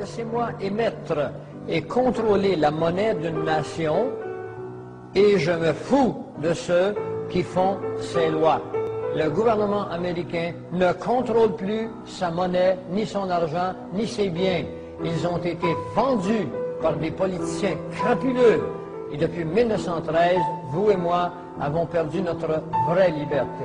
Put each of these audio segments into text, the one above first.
Laissez-moi émettre et contrôler la monnaie d'une nation et je me fous de ceux qui font ces lois. Le gouvernement américain ne contrôle plus sa monnaie, ni son argent, ni ses biens. Ils ont été vendus par des politiciens crapuleux. Et depuis 1913, vous et moi avons perdu notre vraie liberté.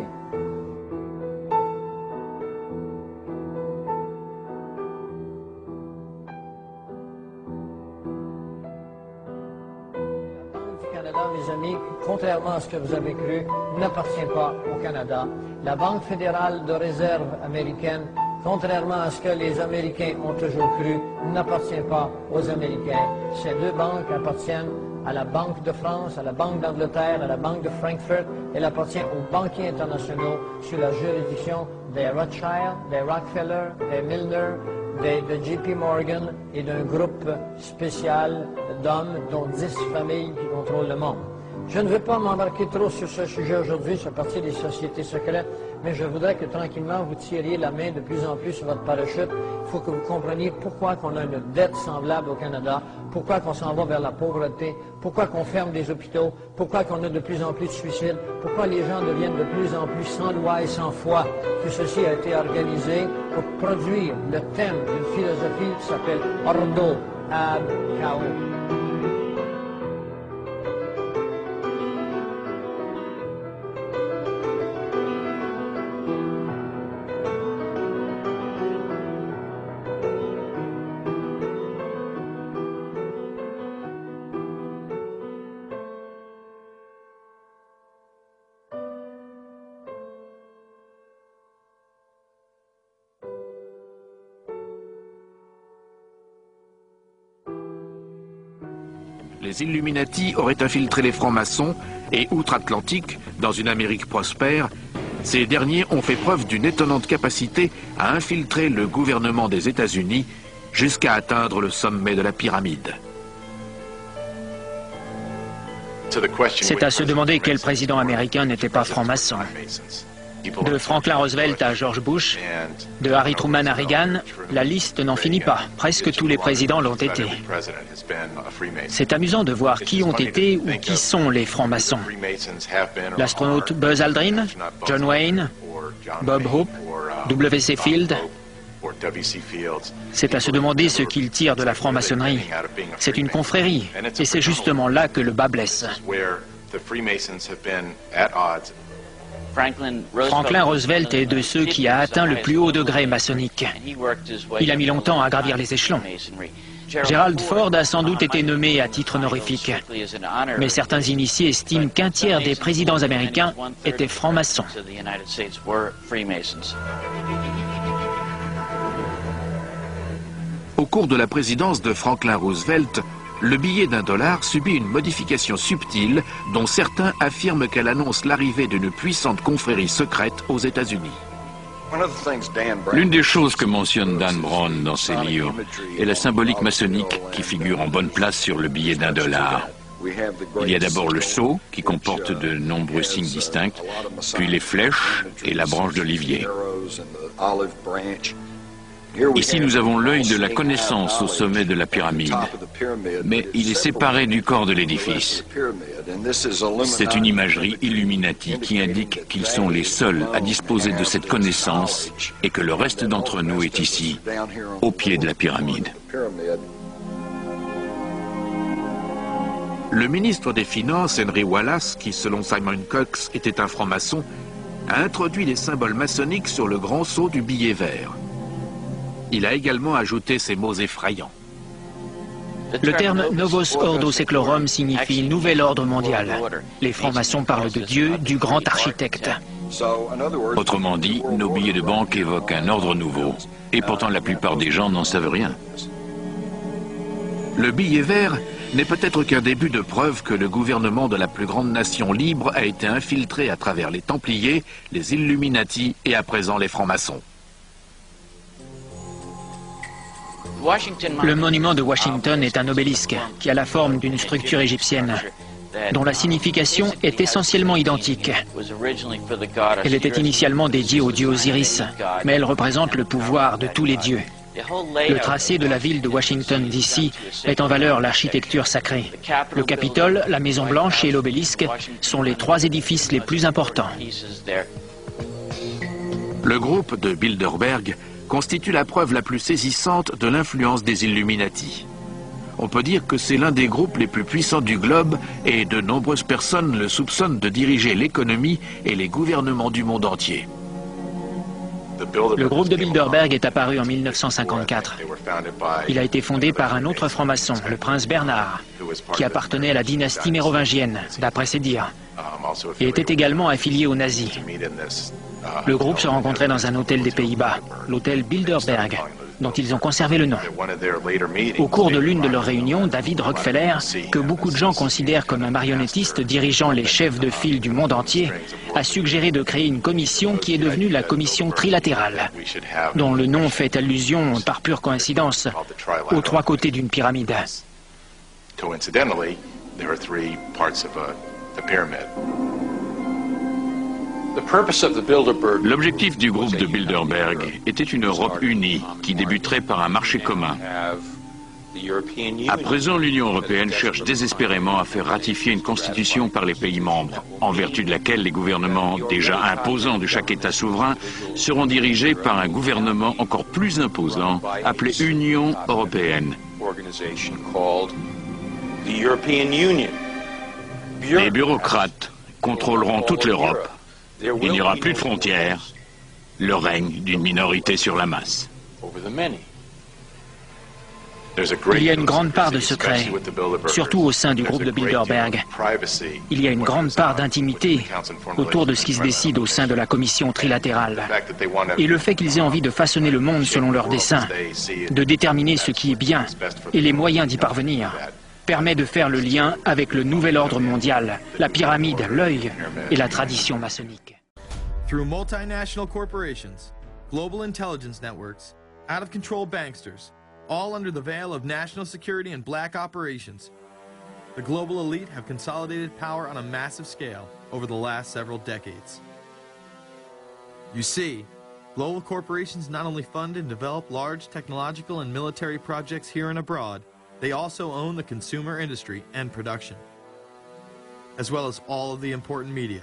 Mes amis, contrairement à ce que vous avez cru, n'appartient pas au Canada. La Banque fédérale de réserve américaine, contrairement à ce que les Américains ont toujours cru, n'appartient pas aux Américains. Ces deux banques appartiennent à la Banque de France, à la Banque d'Angleterre, à la Banque de Frankfurt. Elle appartient aux banquiers internationaux sous la juridiction des Rothschild, des Rockefeller, des Milner, de JP Morgan et d'un groupe spécial d'hommes, dont 10 familles qui contrôlent le monde. Je ne veux pas m'embarquer trop sur ce sujet aujourd'hui, sur partie des sociétés secrètes, mais je voudrais que tranquillement vous tiriez la main de plus en plus sur votre parachute. Il faut que vous compreniez pourquoi qu'on a une dette semblable au Canada, pourquoi qu'on s'en va vers la pauvreté, pourquoi qu'on ferme des hôpitaux, pourquoi qu'on a de plus en plus de suicides, pourquoi les gens deviennent de plus en plus sans loi et sans foi. Tout ceci a été organisé pour produire le thème d'une philosophie qui s'appelle Ordo ab Chao. Les Illuminati auraient infiltré les francs-maçons et, outre-Atlantique, dans une Amérique prospère, ces derniers ont fait preuve d'une étonnante capacité à infiltrer le gouvernement des États-Unis jusqu'à atteindre le sommet de la pyramide. C'est à se demander quel président américain n'était pas franc-maçon. De Franklin Roosevelt à George Bush, de Harry Truman à Reagan, la liste n'en finit pas. Presque tous les présidents l'ont été. C'est amusant de voir qui ont été ou qui sont les francs-maçons. L'astronaute Buzz Aldrin, John Wayne, Bob Hope, W.C. Field. C'est à se demander ce qu'ils tirent de la franc-maçonnerie. C'est une confrérie, et c'est justement là que le bas blesse. Franklin Roosevelt est de ceux qui a atteint le plus haut degré maçonnique. Il a mis longtemps à gravir les échelons. Gerald Ford a sans doute été nommé à titre honorifique, mais certains initiés estiment qu'un tiers des présidents américains étaient francs-maçons. Au cours de la présidence de Franklin Roosevelt, le billet $1 subit une modification subtile dont certains affirment qu'elle annonce l'arrivée d'une puissante confrérie secrète aux États-Unis. L'une des choses que mentionne Dan Brown dans ses livres est la symbolique maçonnique qui figure en bonne place sur le billet $1. Il y a d'abord le sceau qui comporte de nombreux signes distincts, puis les flèches et la branche d'olivier. Ici, nous avons l'œil de la connaissance au sommet de la pyramide, mais il est séparé du corps de l'édifice. C'est une imagerie Illuminati qui indique qu'ils sont les seuls à disposer de cette connaissance et que le reste d'entre nous est ici, au pied de la pyramide. Le ministre des Finances, Henry Wallace, qui selon Simon Cox était un franc-maçon, a introduit les symboles maçonniques sur le grand sceau du billet vert. Il a également ajouté ces mots effrayants. Le terme Novus Ordo Seclorum signifie Nouvel Ordre Mondial. Les francs-maçons parlent de Dieu, du grand architecte. Autrement dit, nos billets de banque évoquent un ordre nouveau, et pourtant la plupart des gens n'en savent rien. Le billet vert n'est peut-être qu'un début de preuve que le gouvernement de la plus grande nation libre a été infiltré à travers les Templiers, les Illuminati et à présent les francs-maçons. Le monument de Washington est un obélisque qui a la forme d'une structure égyptienne, dont la signification est essentiellement identique. Elle était initialement dédiée au dieu Osiris, mais elle représente le pouvoir de tous les dieux. Le tracé de la ville de Washington, D.C. met en valeur l'architecture sacrée. Le Capitole, la Maison-Blanche et l'obélisque sont les 3 édifices les plus importants. Le groupe de Bilderberg constitue la preuve la plus saisissante de l'influence des Illuminati. On peut dire que c'est l'un des groupes les plus puissants du globe et de nombreuses personnes le soupçonnent de diriger l'économie et les gouvernements du monde entier. Le groupe de Bilderberg est apparu en 1954. Il a été fondé par un autre franc-maçon, le prince Bernard, qui appartenait à la dynastie mérovingienne, d'après ses dires, et était également affilié aux nazis. Le groupe se rencontrait dans un hôtel des Pays-Bas, l'hôtel Bilderberg, dont ils ont conservé le nom. Au cours de l'une de leurs réunions, David Rockefeller, que beaucoup de gens considèrent comme un marionnettiste dirigeant les chefs de file du monde entier, a suggéré de créer une commission qui est devenue la commission trilatérale, dont le nom fait allusion, par pure coïncidence, aux 3 côtés d'une pyramide. L'objectif du groupe de Bilderberg était une Europe unie qui débuterait par un marché commun. À présent, l'Union européenne cherche désespérément à faire ratifier une constitution par les pays membres, en vertu de laquelle les gouvernements déjà imposants de chaque État souverain seront dirigés par un gouvernement encore plus imposant, appelé Union européenne. Les bureaucrates contrôleront toute l'Europe. Il n'y aura plus de frontières, le règne d'une minorité sur la masse. Il y a une grande part de secret, surtout au sein du groupe de Bilderberg. Il y a une grande part d'intimité autour de ce qui se décide au sein de la commission trilatérale. Et le fait qu'ils aient envie de façonner le monde selon leurs desseins, de déterminer ce qui est bien et les moyens d'y parvenir, permet de faire le lien avec le nouvel ordre mondial, la pyramide, l'œil et la tradition maçonnique. Through multinational corporations, global intelligence networks, out-of-control banksters, all under the veil of national security and black operations, the global elite have consolidated power on a massive scale over the last several decades. You see, global corporations not only fund and develop large technological and military projects here and abroad, they also own the consumer industry and production, as well as all of the important media.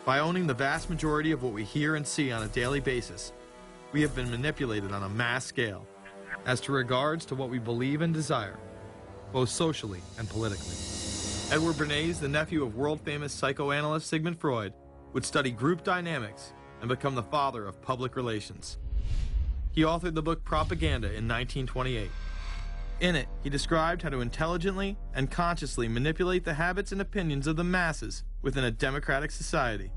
By owning the vast majority of what we hear and see on a daily basis, we have been manipulated on a mass scale as to regards to what we believe and desire, both socially and politically. Edward Bernays, the nephew of world-famous psychoanalyst Sigmund Freud, would study group dynamics and become the father of public relations. He authored the book Propaganda in 1928. In it, he described how to intelligently and consciously manipulate the habits and opinions of the masses within a democratic society.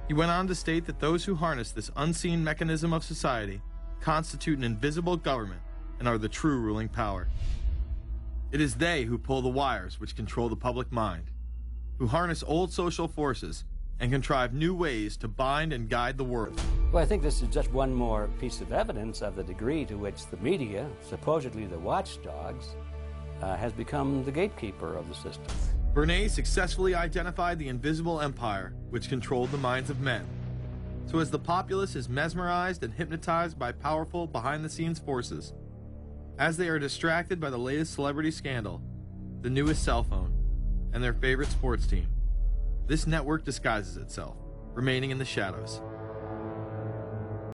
He went on to state that those who harness this unseen mechanism of society constitute an invisible government and are the true ruling power. It is they who pull the wires which control the public mind, who harness old social forces and contrive new ways to bind and guide the world. Well, I think this is just one more piece of evidence of the degree to which the media, supposedly the watchdogs, has become the gatekeeper of the system. Bernays successfully identified the invisible empire which controlled the minds of men. So as the populace is mesmerized and hypnotized by powerful behind-the-scenes forces, as they are distracted by the latest celebrity scandal, the newest cell phone, and their favorite sports team, this network disguises itself, remaining in the shadows.